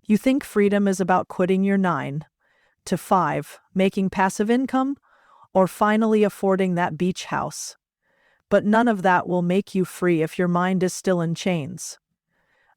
You think freedom is about quitting your 9 to 5, making passive income, or finally affording that beach house. But none of that will make you free if your mind is still in chains.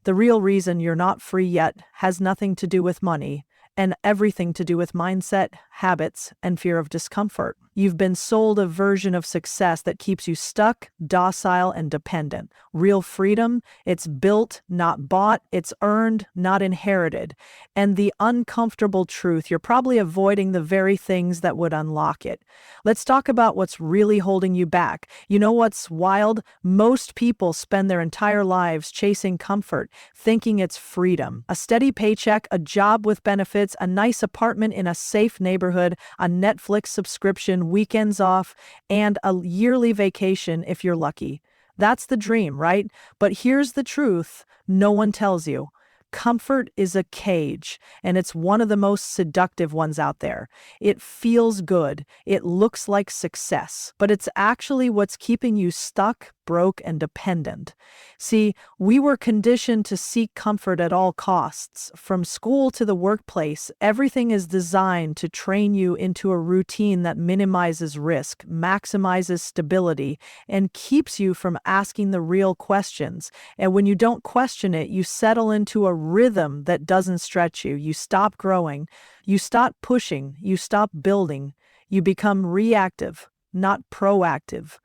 The real reason you're not free yet has nothing to do with money and everything to do with mindset, habits, and fear of discomfort. You've been sold a version of success that keeps you stuck, docile, and dependent. Real freedom, it's built, not bought, it's earned, not inherited. And the uncomfortable truth, you're probably avoiding the very things that would unlock it. Let's talk about what's really holding you back. You know what's wild? Most people spend their entire lives chasing comfort, thinking it's freedom. A steady paycheck, a job with benefits, a nice apartment in a safe neighborhood, a Netflix subscription, weekends off, and a yearly vacation if you're lucky. That's the dream, right? But here's the truth no one tells you. Comfort is a cage, and it's one of the most seductive ones out there. It feels good, it looks like success, but it's actually what's keeping you stuck, broke, and dependent. See, we were conditioned to seek comfort at all costs. From school to the workplace, everything is designed to train you into a routine that minimizes risk, maximizes stability, and keeps you from asking the real questions. And when you don't question it, you settle into a rhythm that doesn't stretch you. You stop growing, you stop pushing, you stop building, you become reactive, not proactive.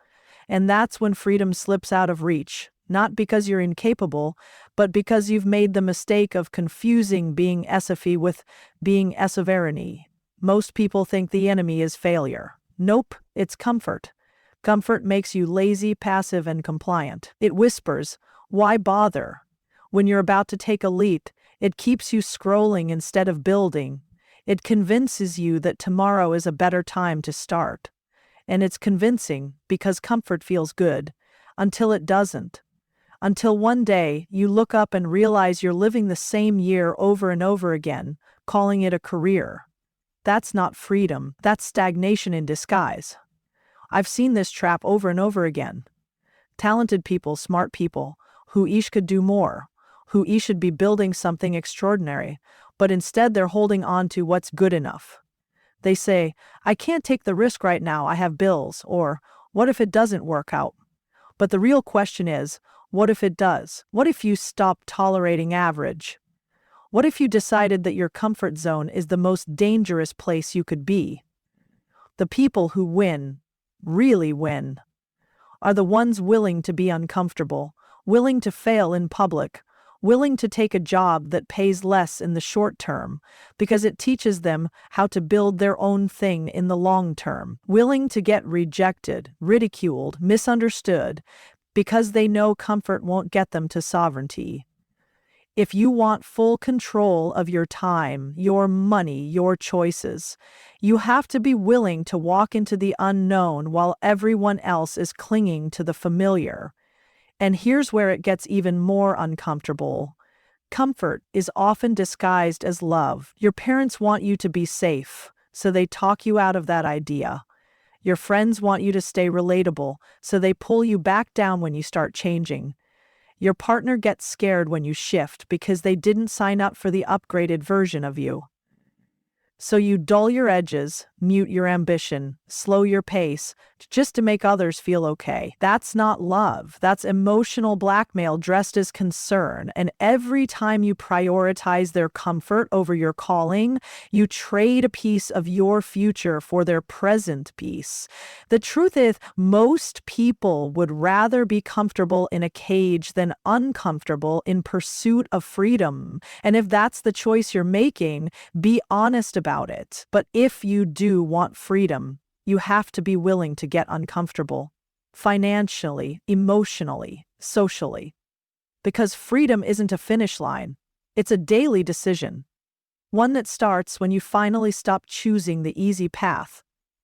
And that's when freedom slips out of reach, not because you're incapable, but because you've made the mistake of confusing being SFE with being SFRNE. Most people think the enemy is failure. Nope, it's comfort. Comfort makes you lazy, passive, and compliant. It whispers, why bother? When you're about to take a leap, it keeps you scrolling instead of building. It convinces you that tomorrow is a better time to start. And it's convincing because comfort feels good, until it doesn't. Until one day, you look up and realize you're living the same year over and over again, calling it a career. That's not freedom, that's stagnation in disguise. I've seen this trap over and over again. Talented people, smart people, who each could do more, who each should be building something extraordinary, but instead they're holding on to what's good enough. They say, I can't take the risk right now, I have bills, or what if it doesn't work out? But the real question is, what if it does? What if you stop tolerating average? What if you decided that your comfort zone is the most dangerous place you could be? The people who win, really win, are the ones willing to be uncomfortable, willing to fail in public, willing to take a job that pays less in the short term because it teaches them how to build their own thing in the long term, willing to get rejected, ridiculed, misunderstood because they know comfort won't get them to sovereignty. If you want full control of your time, your money, your choices, you have to be willing to walk into the unknown while everyone else is clinging to the familiar. And here's where it gets even more uncomfortable. Comfort is often disguised as love. Your parents want you to be safe, so they talk you out of that idea. Your friends want you to stay relatable, so they pull you back down when you start changing. Your partner gets scared when you shift because they didn't sign up for the upgraded version of you. So you dull your edges, mute your ambition, slow your pace, just to make others feel okay. That's not love. That's emotional blackmail dressed as concern. And every time you prioritize their comfort over your calling, you trade a piece of your future for their present peace. The truth is, most people would rather be comfortable in a cage than uncomfortable in pursuit of freedom. And if that's the choice you're making, be honest about it. But if you do want freedom, you have to be willing to get uncomfortable, financially, emotionally, socially. Because freedom isn't a finish line, it's a daily decision. One that starts when you finally stop choosing the easy path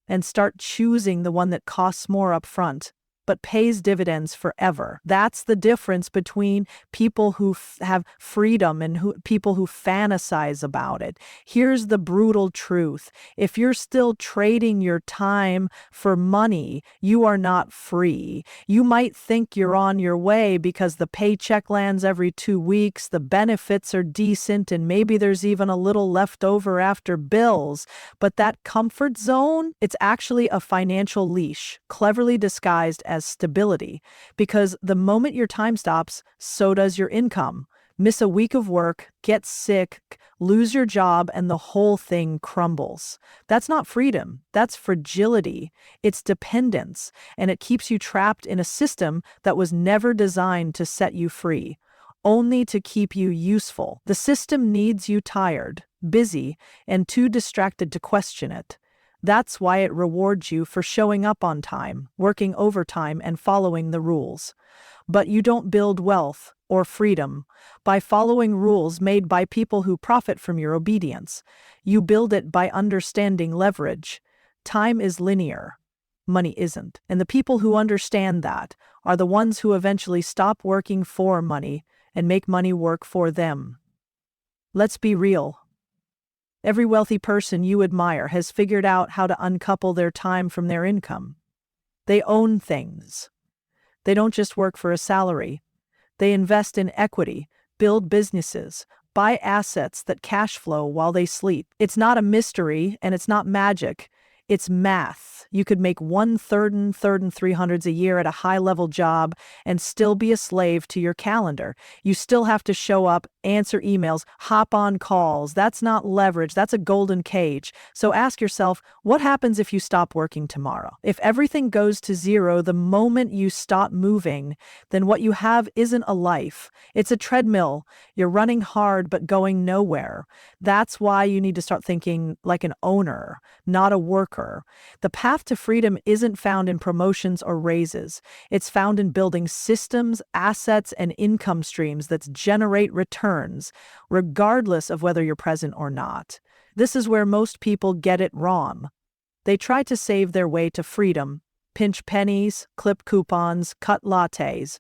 and start choosing the one that costs more up front, but pays dividends forever. That's the difference between people who have freedom and people who fantasize about it. Here's the brutal truth. If you're still trading your time for money, you are not free. You might think you're on your way because the paycheck lands every 2 weeks, the benefits are decent, and maybe there's even a little left over after bills. But that comfort zone, it's actually a financial leash, cleverly disguised as stability. Because the moment your time stops, so does your income. Miss a week of work, get sick, lose your job, and the whole thing crumbles. That's not freedom. That's fragility. It's dependence, and it keeps you trapped in a system that was never designed to set you free, only to keep you useful. The system needs you tired, busy, and too distracted to question it. That's why it rewards you for showing up on time, working overtime, and following the rules. But you don't build wealth or freedom by following rules made by people who profit from your obedience. You build it by understanding leverage. Time is linear. Money isn't. And the people who understand that are the ones who eventually stop working for money and make money work for them. Let's be real. Every wealthy person you admire has figured out how to uncouple their time from their income. They own things. They don't just work for a salary. They invest in equity, build businesses, buy assets that cash flow while they sleep. It's not a mystery and it's not magic. It's math. You could make 1/3 and 300s a year at a high-level job and still be a slave to your calendar. You still have to show up, answer emails, hop on calls. That's not leverage. That's a golden cage. So ask yourself, what happens if you stop working tomorrow? If everything goes to zero the moment you stop moving, then what you have isn't a life. It's a treadmill. You're running hard but going nowhere. That's why you need to start thinking like an owner, not a worker. The path to freedom isn't found in promotions or raises. It's found in building systems, assets, and income streams that generate returns, regardless of whether you're present or not. This is where most people get it wrong. They try to save their way to freedom, pinch pennies, clip coupons, cut lattes.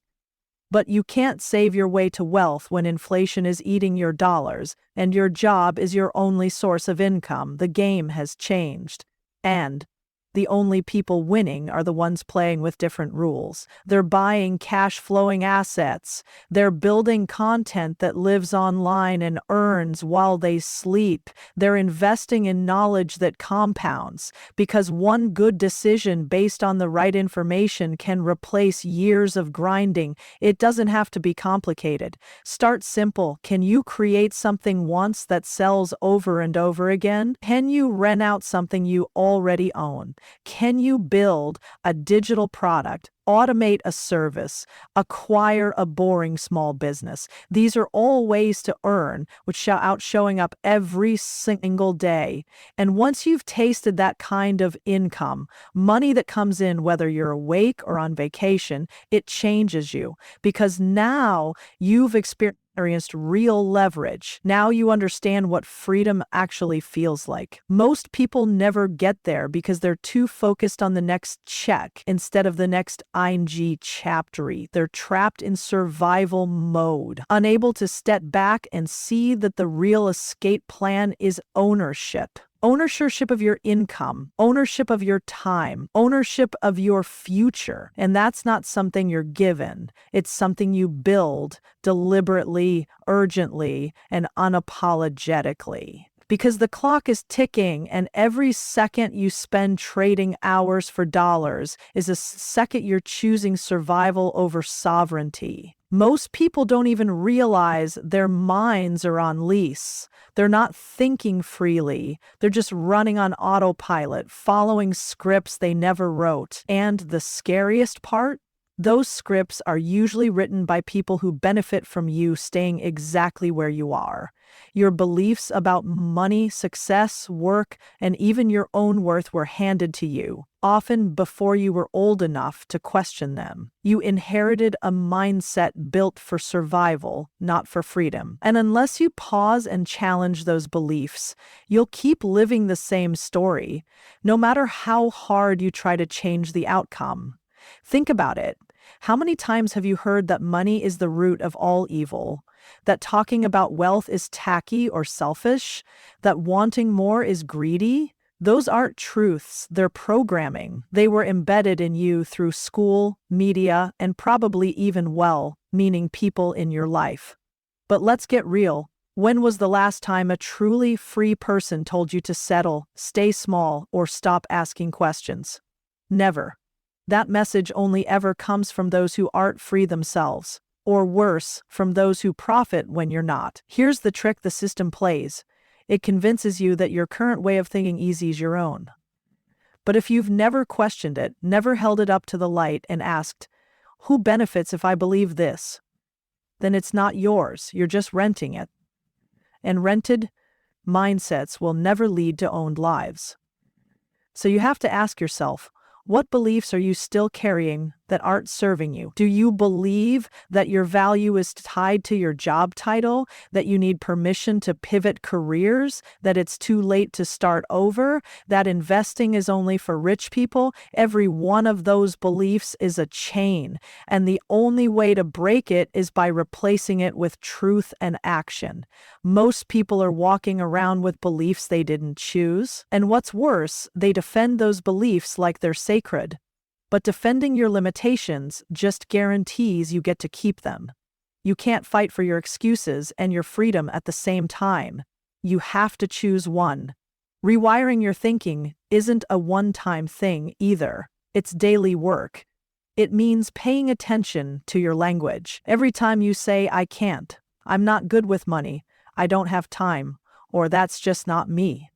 But you can't save your way to wealth when inflation is eating your dollars and your job is your only source of income. The game has changed. And the only people winning are the ones playing with different rules. They're buying cash-flowing assets. They're building content that lives online and earns while they sleep. They're investing in knowledge that compounds, because one good decision based on the right information can replace years of grinding. It doesn't have to be complicated. Start simple. Can you create something once that sells over and over again? Can you rent out something you already own? Can you build a digital product, automate a service, acquire a boring small business? These are all ways to earn, which shout out showing up every single day. And once you've tasted that kind of income, money that comes in whether you're awake or on vacation, it changes you, because now you've experienced real leverage. Now you understand what freedom actually feels like. Most people never get there because they're too focused on the next check instead of the next ing chaptery. They're trapped in survival mode, unable to step back and see that the real escape plan is ownership. Ownership of your income, ownership of your time, ownership of your future. And that's not something you're given. It's something you build deliberately, urgently, and unapologetically. Because the clock is ticking, and every second you spend trading hours for dollars is a second you're choosing survival over sovereignty. Most people don't even realize their minds are on lease. They're not thinking freely. They're just running on autopilot, following scripts they never wrote. And the scariest part? Those scripts are usually written by people who benefit from you staying exactly where you are. Your beliefs about money, success, work, and even your own worth were handed to you, often before you were old enough to question them. You inherited a mindset built for survival, not for freedom. And unless you pause and challenge those beliefs, you'll keep living the same story, no matter how hard you try to change the outcome. Think about it. How many times have you heard that money is the root of all evil? That talking about wealth is tacky or selfish? That wanting more is greedy? Those aren't truths, they're programming. They were embedded in you through school, media, and probably even well-meaning people in your life. But let's get real. When was the last time a truly free person told you to settle, stay small, or stop asking questions? Never. That message only ever comes from those who aren't free themselves, or worse, from those who profit when you're not. Here's the trick the system plays. It convinces you that your current way of thinking is your own. But if you've never questioned it, never held it up to the light and asked, who benefits if I believe this? Then it's not yours, you're just renting it. And rented mindsets will never lead to owned lives. So you have to ask yourself, what beliefs are you still carrying that aren't serving you? Do you believe that your value is tied to your job title, that you need permission to pivot careers, that it's too late to start over, that investing is only for rich people? Every one of those beliefs is a chain, and the only way to break it is by replacing it with truth and action. Most people are walking around with beliefs they didn't choose, and what's worse, they defend those beliefs like they're sacred. But defending your limitations just guarantees you get to keep them. You can't fight for your excuses and your freedom at the same time. You have to choose one. Rewiring your thinking isn't a one-time thing either. It's daily work. It means paying attention to your language. Every time you say, I can't, I'm not good with money, I don't have time, or that's just not me,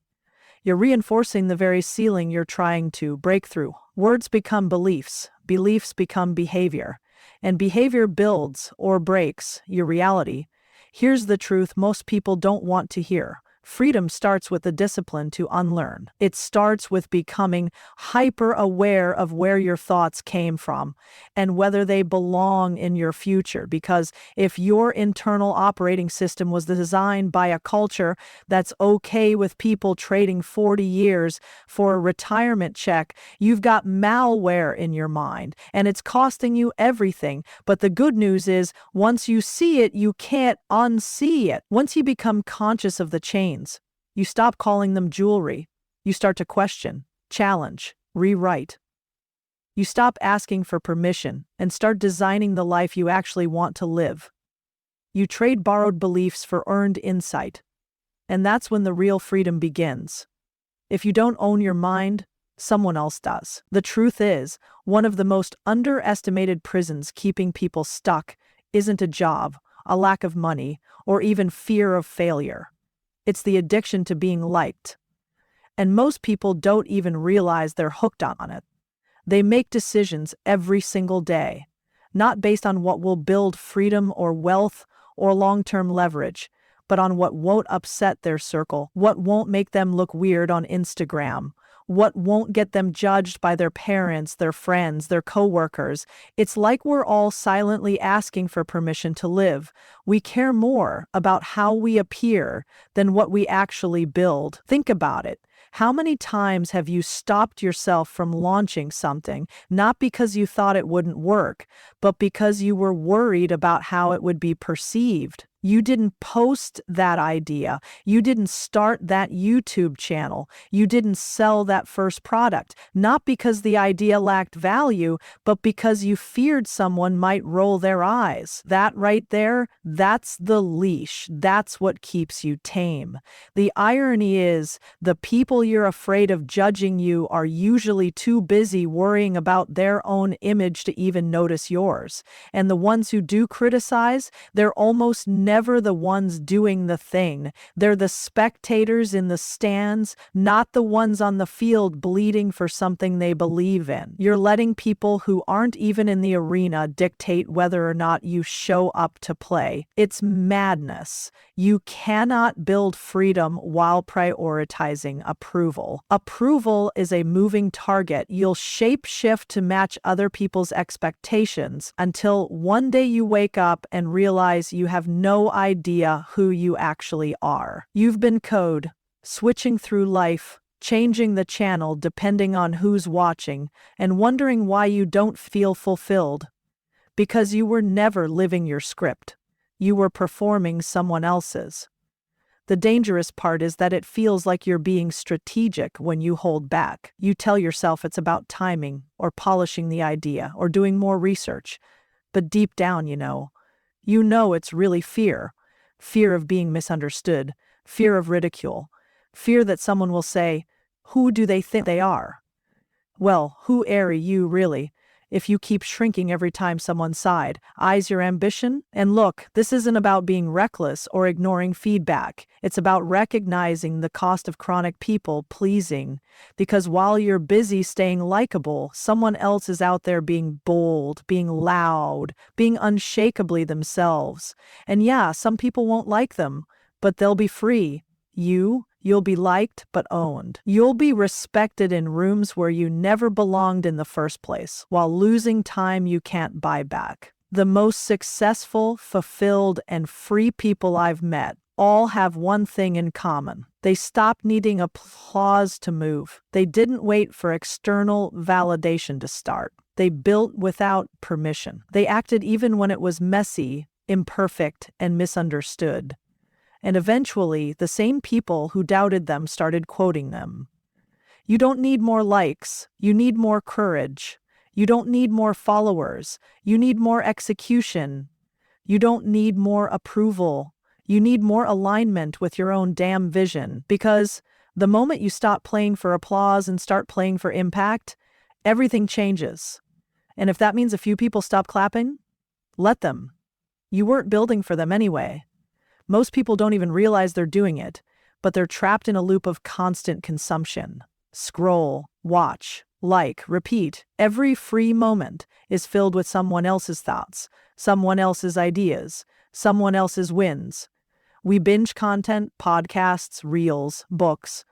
you're reinforcing the very ceiling you're trying to break through. Words become beliefs, beliefs become behavior, and behavior builds or breaks your reality. Here's the truth most people don't want to hear. Freedom starts with the discipline to unlearn. It starts with becoming hyper-aware of where your thoughts came from and whether they belong in your future. Because if your internal operating system was designed by a culture that's okay with people trading 40 years for a retirement check, you've got malware in your mind, and it's costing you everything. But the good news is, once you see it, you can't unsee it. Once you become conscious of the change, you stop calling them jewelry. You start to question, challenge, rewrite. You stop asking for permission and start designing the life you actually want to live. You trade borrowed beliefs for earned insight. And that's when the real freedom begins. If you don't own your mind, someone else does. The truth is, one of the most underestimated prisons keeping people stuck isn't a job, a lack of money, or even fear of failure. It's the addiction to being liked. And most people don't even realize they're hooked on it. They make decisions every single day, not based on what will build freedom or wealth or long-term leverage, but on what won't upset their circle, what won't make them look weird on Instagram, what won't get them judged by their parents, their friends, their coworkers. It's like we're all silently asking for permission to live. We care more about how we appear than what we actually build. Think about it. How many times have you stopped yourself from launching something, not because you thought it wouldn't work, but because you were worried about how it would be perceived? You didn't post that idea. You didn't start that YouTube channel. You didn't sell that first product, not because the idea lacked value, but because you feared someone might roll their eyes. That right there, that's the leash. That's what keeps you tame. The irony is, the people you're afraid of judging you are usually too busy worrying about their own image to even notice yours. And the ones who do criticize, they're almost never the ones doing the thing. They're the spectators in the stands, not the ones on the field bleeding for something they believe in. You're letting people who aren't even in the arena dictate whether or not you show up to play. It's madness. You cannot build freedom while prioritizing approval. Approval is a moving target. You'll shape-shift to match other people's expectations until one day you wake up and realize you have no idea who you actually are. You've been code, switching through life, changing the channel depending on who's watching, and wondering why you don't feel fulfilled. Because you were never living your script. You were performing someone else's. The dangerous part is that it feels like you're being strategic when you hold back. You tell yourself it's about timing, or polishing the idea, or doing more research. But deep down, you know it's really fear. Fear of being misunderstood, fear of ridicule, fear that someone will say, "Who do they think they are?" Well, who are you really? If you keep shrinking every time someone eyes your ambition? And look, this isn't about being reckless or ignoring feedback. It's about recognizing the cost of chronic people pleasing. Because while you're busy staying likable, someone else is out there being bold, being loud, being unshakably themselves. And yeah, some people won't like them, but they'll be free. You'll be liked but owned. You'll be respected in rooms where you never belonged in the first place, while losing time you can't buy back. The most successful, fulfilled, and free people I've met all have one thing in common. They stopped needing applause to move. They didn't wait for external validation to start. They built without permission. They acted even when it was messy, imperfect, and misunderstood. And eventually, the same people who doubted them started quoting them. You don't need more likes. You need more courage. You don't need more followers. You need more execution. You don't need more approval. You need more alignment with your own damn vision. Because the moment you stop playing for applause and start playing for impact, everything changes. And if that means a few people stop clapping, let them. You weren't building for them anyway. Most people don't even realize they're doing it, but they're trapped in a loop of constant consumption. Scroll, watch, like, repeat. Every free moment is filled with someone else's thoughts, someone else's ideas, someone else's wins. We binge content, podcasts, reels, books,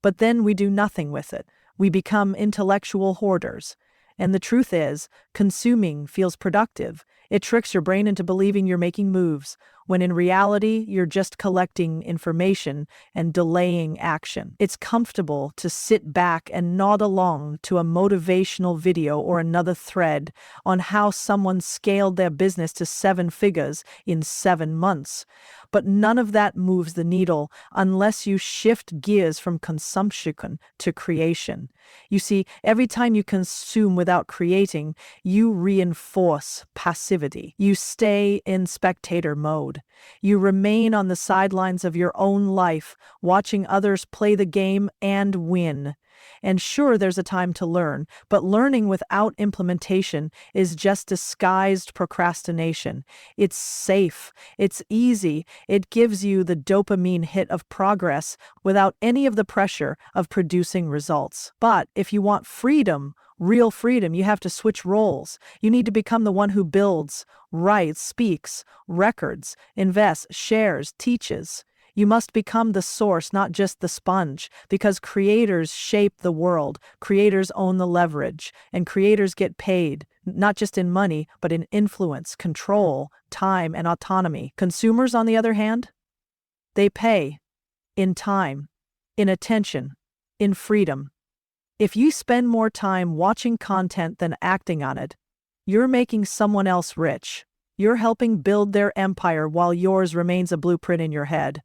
but then we do nothing with it. We become intellectual hoarders. And the truth is, consuming feels productive. It tricks your brain into believing you're making moves, when in reality, you're just collecting information and delaying action. It's comfortable to sit back and nod along to a motivational video or another thread on how someone scaled their business to 7 figures in 7 months. But none of that moves the needle unless you shift gears from consumption to creation. You see, every time you consume without creating, you reinforce passivity. You stay in spectator mode. You remain on the sidelines of your own life, watching others play the game and win. And sure, there's a time to learn, but learning without implementation is just disguised procrastination. It's safe, it's easy, it gives you the dopamine hit of progress without any of the pressure of producing results. But if you want freedom, real freedom, you have to switch roles. You need to become the one who builds, writes, speaks, records, invests, shares, teaches. You must become the source, not just the sponge, because creators shape the world, creators own the leverage, and creators get paid, not just in money, but in influence, control, time, and autonomy. Consumers, on the other hand, they pay in time, in attention, in freedom. If you spend more time watching content than acting on it, you're making someone else rich. You're helping build their empire while yours remains a blueprint in your head.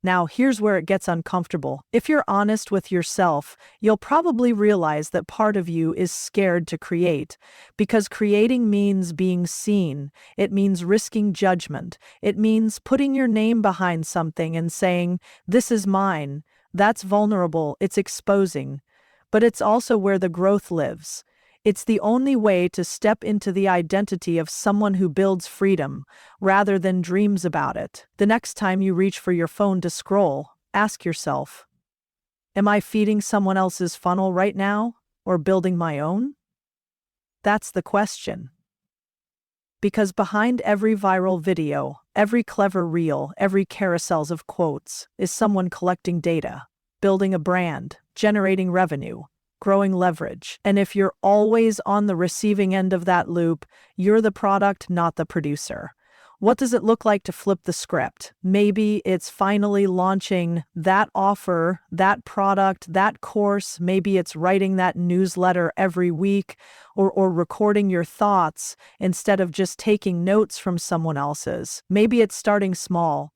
Now, here's where it gets uncomfortable. If you're honest with yourself, you'll probably realize that part of you is scared to create, because creating means being seen. It means risking judgment. It means putting your name behind something and saying, "This is mine." That's vulnerable. It's exposing. But it's also where the growth lives. It's the only way to step into the identity of someone who builds freedom, rather than dreams about it. The next time you reach for your phone to scroll, ask yourself, am I feeding someone else's funnel right now, or building my own? That's the question. Because behind every viral video, every clever reel, every carousels of quotes, is someone collecting data, building a brand, generating revenue, growing leverage. And if you're always on the receiving end of that loop, you're the product, not the producer. What does it look like to flip the script? Maybe it's finally launching that offer, that product, that course. Maybe it's writing that newsletter every week or recording your thoughts instead of just taking notes from someone else's. Maybe it's starting small.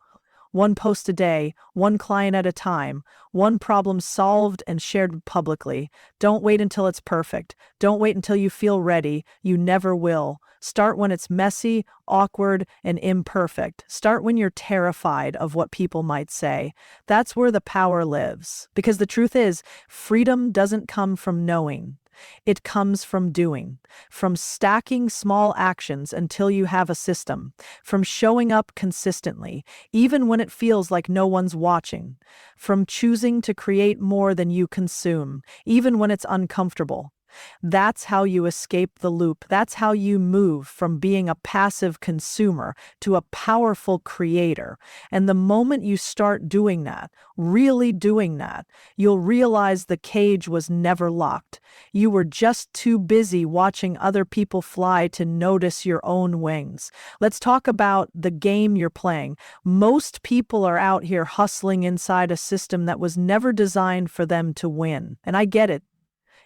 One post a day, one client at a time, one problem solved and shared publicly. Don't wait until it's perfect. Don't wait until you feel ready. You never will. Start when it's messy, awkward, and imperfect. Start when you're terrified of what people might say. That's where the power lives. Because the truth is, freedom doesn't come from knowing. It comes from doing, from stacking small actions until you have a system, from showing up consistently, even when it feels like no one's watching, from choosing to create more than you consume, even when it's uncomfortable. That's how you escape the loop. That's how you move from being a passive consumer to a powerful creator. And the moment you start doing that, really doing that, you'll realize the cage was never locked. You were just too busy watching other people fly to notice your own wings. Let's talk about the game you're playing. Most people are out here hustling inside a system that was never designed for them to win. And I get it.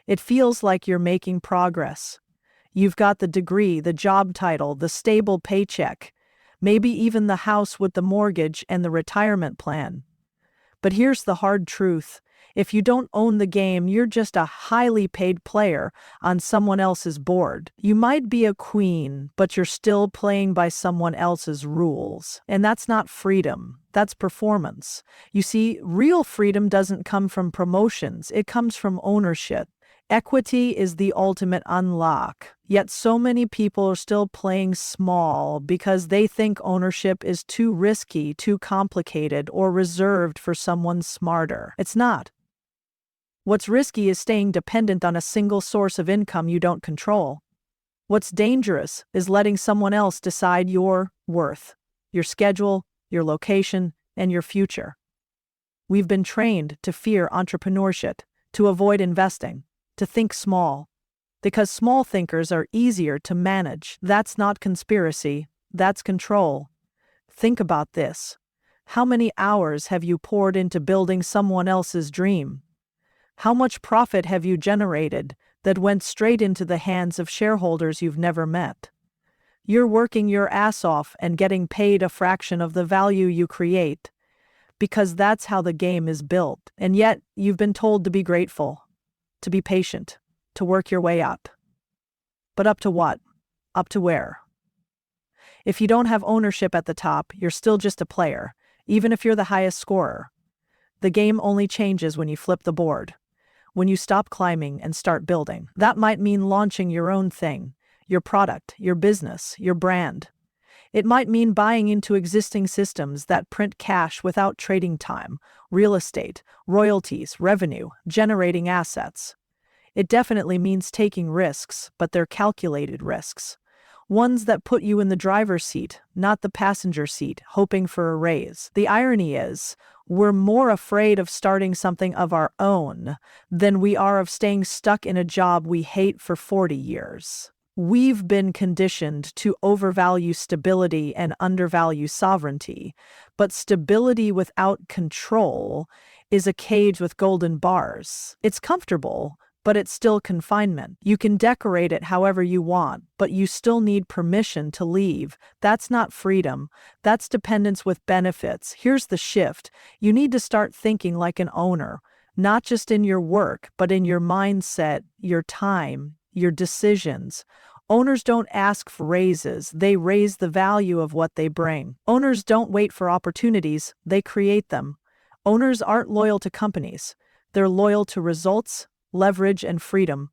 It feels like you're making progress. You've got the degree, the job title, the stable paycheck, maybe even the house with the mortgage and the retirement plan. But here's the hard truth. If you don't own the game, you're just a highly paid player on someone else's board. You might be a queen, but you're still playing by someone else's rules. And that's not freedom. That's performance. You see, real freedom doesn't come from promotions. It comes from ownership. Equity is the ultimate unlock, yet so many people are still playing small because they think ownership is too risky, too complicated, or reserved for someone smarter. It's not. What's risky is staying dependent on a single source of income you don't control. What's dangerous is letting someone else decide your worth, your schedule, your location, and your future. We've been trained to fear entrepreneurship, to avoid investing, to think small, because small thinkers are easier to manage. That's not conspiracy, that's control. Think about this. How many hours have you poured into building someone else's dream? How much profit have you generated that went straight into the hands of shareholders you've never met? You're working your ass off and getting paid a fraction of the value you create, because that's how the game is built. And yet, you've been told to be grateful, to be patient, to work your way up. But up to what? Up to where? If you don't have ownership at the top, you're still just a player, even if you're the highest scorer. The game only changes when you flip the board, when you stop climbing and start building. That might mean launching your own thing, your product, your business, your brand. It might mean buying into existing systems that print cash without trading time, real estate, royalties, revenue, generating assets. It definitely means taking risks, but they're calculated risks. Ones that put you in the driver's seat, not the passenger seat, hoping for a raise. The irony is, we're more afraid of starting something of our own than we are of staying stuck in a job we hate for 40 years. We've been conditioned to overvalue stability and undervalue sovereignty, but stability without control is a cage with golden bars. It's comfortable, but it's still confinement. You can decorate it however you want, but you still need permission to leave. That's not freedom. That's dependence with benefits. Here's the shift. You need to start thinking like an owner, not just in your work, but in your mindset, your time, your decisions. Owners don't ask for raises, they raise the value of what they bring. Owners don't wait for opportunities, they create them. Owners aren't loyal to companies, they're loyal to results, leverage, and freedom.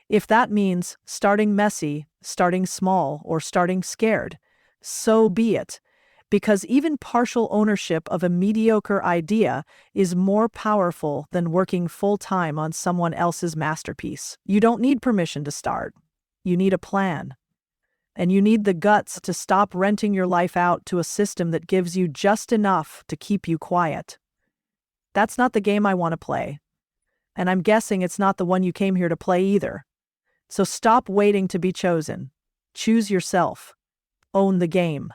If that means starting messy, starting small, or starting scared, so be it. Because even partial ownership of a mediocre idea is more powerful than working full-time on someone else's masterpiece. You don't need permission to start. You need a plan. And you need the guts to stop renting your life out to a system that gives you just enough to keep you quiet. That's not the game I want to play. And I'm guessing it's not the one you came here to play either. So stop waiting to be chosen. Choose yourself. Own the game.